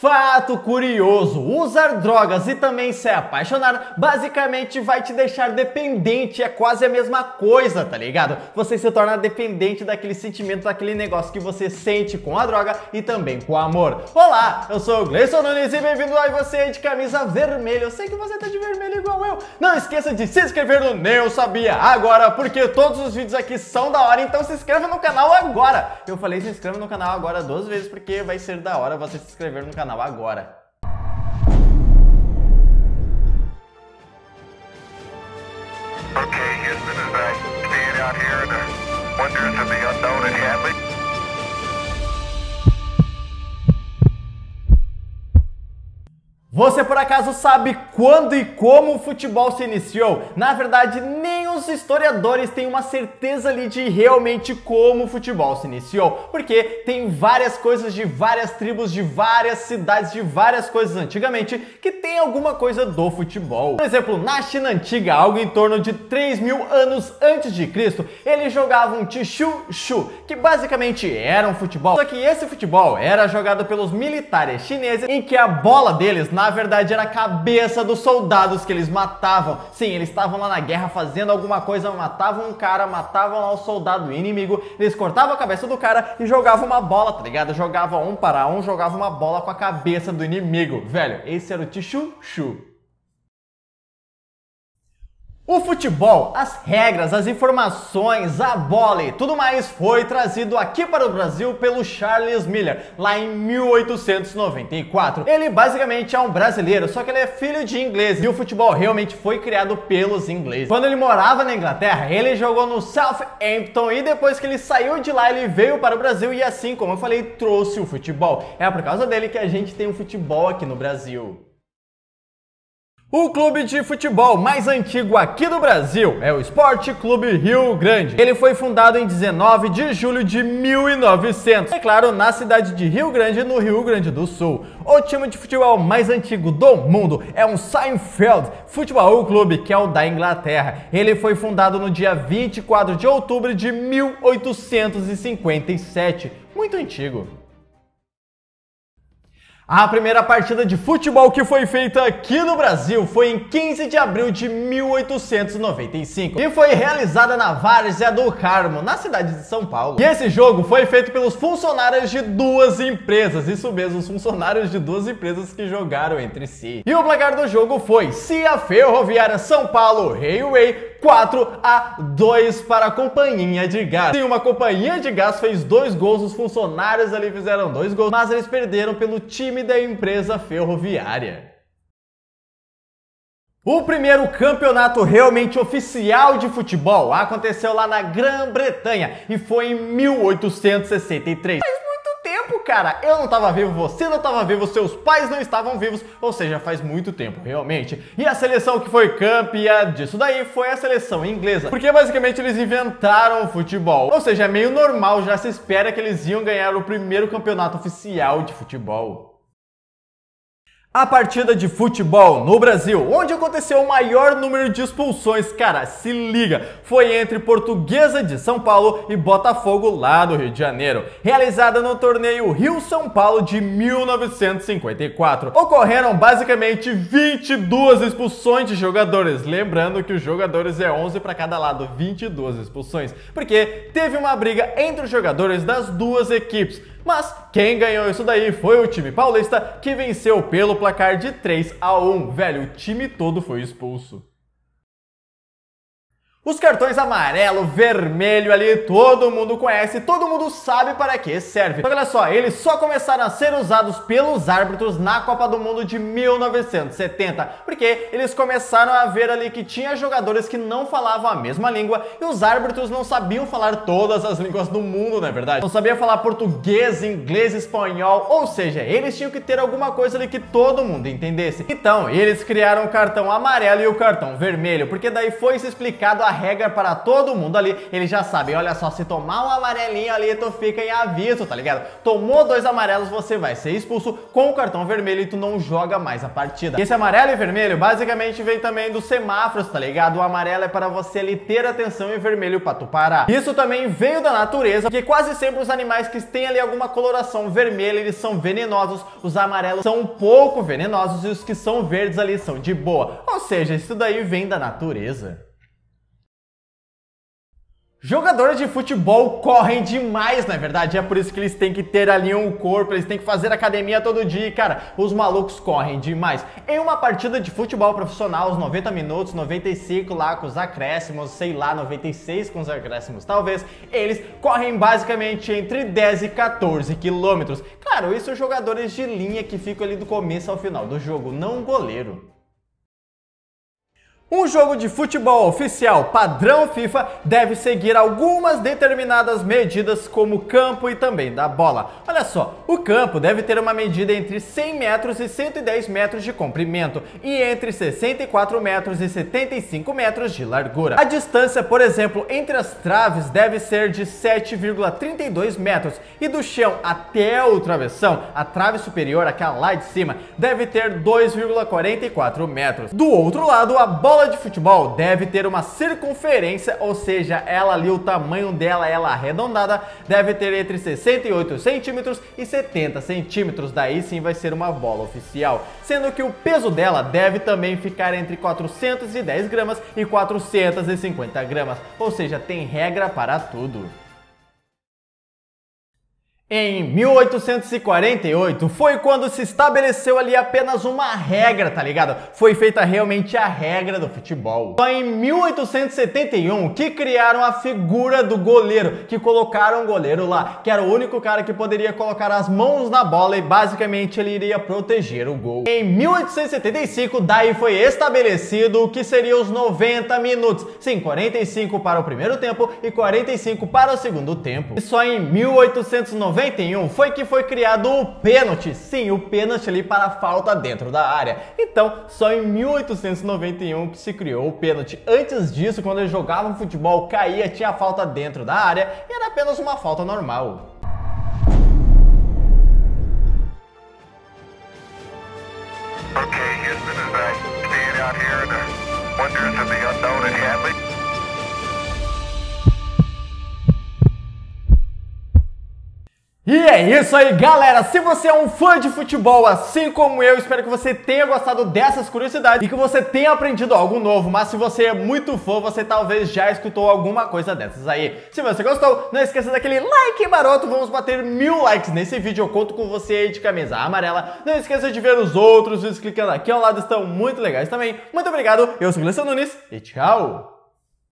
Fato curioso, usar drogas e também se apaixonar basicamente vai te deixar dependente, é quase a mesma coisa, tá ligado? Você se torna dependente daquele sentimento, daquele negócio que você sente com a droga e também com o amor. Olá, eu sou o Gleison Nunes e bem-vindo a você aí de camisa vermelha. Eu sei que você tá de vermelho igual eu. Não esqueça de se inscrever no Nem Eu Sabia agora, porque todos os vídeos aqui são da hora, então se inscreva no canal agora. Eu falei se inscreva no canal agora 2 vezes porque vai ser da hora você se inscrever no canal agora. Okay, Houston, as I stand out here in the wonders of the unknown at Hadley. Você por acaso sabe quando e como o futebol se iniciou? Na verdade, nem os historiadores têm uma certeza ali de realmente como o futebol se iniciou, porque tem várias coisas de várias tribos, de várias cidades, de várias coisas antigamente que tem alguma coisa do futebol. Por exemplo, na China antiga, algo em torno de 3.000 anos antes de Cristo, eles jogavam Tishu-Shu, que basicamente era um futebol, só que esse futebol era jogado pelos militares chineses, em que a bola deles, na verdade, era a cabeça dos soldados que eles matavam. Sim, eles estavam lá na guerra fazendo alguma coisa, matavam um cara, matavam lá o soldado inimigo, eles cortavam a cabeça do cara e jogavam uma bola, tá ligado? Jogava 1 para 1, jogava uma bola com a cabeça do inimigo. Velho, esse era o Tishu-Shu. O futebol, as regras, as informações, a bola e tudo mais foi trazido aqui para o Brasil pelo Charles Miller, lá em 1894. Ele basicamente é um brasileiro, só que ele é filho de ingleses e o futebol realmente foi criado pelos ingleses. Quando ele morava na Inglaterra, ele jogou no Southampton e depois que ele saiu de lá, ele veio para o Brasil e assim, como eu falei, trouxe o futebol. É por causa dele que a gente tem o futebol aqui no Brasil. O clube de futebol mais antigo aqui do Brasil é o Esporte Clube Rio Grande. Ele foi fundado em 19 de julho de 1900, é claro, na cidade de Rio Grande, no Rio Grande do Sul. O time de futebol mais antigo do mundo é o Seinfeld Futebol Clube, que é o da Inglaterra. Ele foi fundado no dia 24 de outubro de 1857. Muito antigo. A primeira partida de futebol que foi feita aqui no Brasil foi em 15 de abril de 1895 e foi realizada na Várzea do Carmo, na cidade de São Paulo. E esse jogo foi feito pelos funcionários de 2 empresas, isso mesmo, os funcionários de 2 empresas que jogaram entre si. E o placar do jogo foi CIA Ferroviária São Paulo Railway 4-2 para a Companhia de Gás. Sim, uma companhia de gás fez 2 gols, os funcionários ali fizeram 2 gols, mas eles perderam pelo time da empresa ferroviária. O primeiro campeonato realmente oficial de futebol aconteceu lá na Grã-Bretanha e foi em 1863. Cara, eu não estava vivo, você não estava vivo, seus pais não estavam vivos, ou seja, faz muito tempo, realmente. E a seleção que foi campeã disso daí foi a seleção inglesa, porque basicamente eles inventaram o futebol, ou seja, é meio normal, já se espera que eles iam ganhar o primeiro campeonato oficial de futebol. A partida de futebol no Brasil, onde aconteceu o maior número de expulsões, cara, se liga, foi entre Portuguesa de São Paulo e Botafogo lá do Rio de Janeiro, realizada no torneio Rio-São Paulo de 1954. Ocorreram basicamente 22 expulsões de jogadores, lembrando que os jogadores é 11 para cada lado, 22 expulsões, porque teve uma briga entre os jogadores das 2 equipes. Mas quem ganhou isso daí foi o time paulista, que venceu pelo placar de 3-1. Velho, o time todo foi expulso. Os cartões amarelo, vermelho ali, todo mundo conhece, todo mundo sabe para que serve. Só que olha só, eles só começaram a ser usados pelos árbitros na Copa do Mundo de 1970, porque eles começaram a ver ali que tinha jogadores que não falavam a mesma língua e os árbitros não sabiam falar todas as línguas do mundo, não é verdade? Não sabiam falar português, inglês, espanhol, ou seja, eles tinham que ter alguma coisa ali que todo mundo entendesse. Então, eles criaram o cartão amarelo e o cartão vermelho, porque daí foi se explicado a regra para todo mundo ali. Eles já sabem, olha só, se tomar um amarelinho ali, tu fica em aviso, tá ligado? Tomou 2 amarelos, você vai ser expulso com o cartão vermelho e tu não joga mais a partida. Esse amarelo e vermelho basicamente vem também dos semáforos, tá ligado? O amarelo é para você ali ter atenção e o vermelho para tu parar. Isso também veio da natureza, porque quase sempre os animais que têm ali alguma coloração vermelha, eles são venenosos, os amarelos são um pouco venenosos e os que são verdes ali são de boa. Ou seja, isso daí vem da natureza. Jogadores de futebol correm demais, na verdade, é por isso que eles têm que ter ali um corpo, eles têm que fazer academia todo dia, cara, os malucos correm demais. Em uma partida de futebol profissional, os 90 minutos, 95 lá com os acréscimos, sei lá, 96 com os acréscimos, talvez, eles correm basicamente entre 10 e 14 quilômetros. Claro, isso jogadores de linha que ficam ali do começo ao final do jogo, não um goleiro. Um jogo de futebol oficial padrão FIFA deve seguir algumas determinadas medidas como o campo e também da bola. Olha só, o campo deve ter uma medida entre 100 metros e 110 metros de comprimento e entre 64 metros e 75 metros de largura. A distância, por exemplo, entre as traves deve ser de 7,32 metros e do chão até o travessão, a trave superior, aquela lá de cima, deve ter 2,44 metros. Do outro lado, a bola de futebol deve ter uma circunferência, ou seja, ela ali, o tamanho dela, ela arredondada, deve ter entre 68 centímetros e 70 centímetros, daí sim vai ser uma bola oficial, sendo que o peso dela deve também ficar entre 410 gramas e 450 gramas, ou seja, tem regra para tudo. Em 1848 foi quando se estabeleceu ali apenas uma regra, tá ligado? Foi feita realmente a regra do futebol. Só em 1871 que criaram a figura do goleiro, que colocaram o goleiro lá, que era o único cara que poderia colocar as mãos na bola e basicamente ele iria proteger o gol. Em 1875 daí foi estabelecido o que seria os 90 minutos. Sim, 45 para o primeiro tempo e 45 para o segundo tempo. E só em 1891 foi que foi criado o pênalti, sim, o pênalti ali para a falta dentro da área. Então, só em 1891 que se criou o pênalti. Antes disso, quando eles jogavam futebol, caía, tinha falta dentro da área e era apenas uma falta normal. Okay, Houston, as I stand out here in the wonders of the unknown at Hadley. E é isso aí, galera! Se você é um fã de futebol assim como eu, espero que você tenha gostado dessas curiosidades e que você tenha aprendido algo novo, mas se você é muito fã, você talvez já escutou alguma coisa dessas aí. Se você gostou, não esqueça daquele like maroto, vamos bater 1000 likes nesse vídeo, eu conto com você aí de camisa amarela. Não esqueça de ver os outros vídeos clicando aqui ao lado, estão muito legais também. Muito obrigado, eu sou o Gleison Nunes e tchau!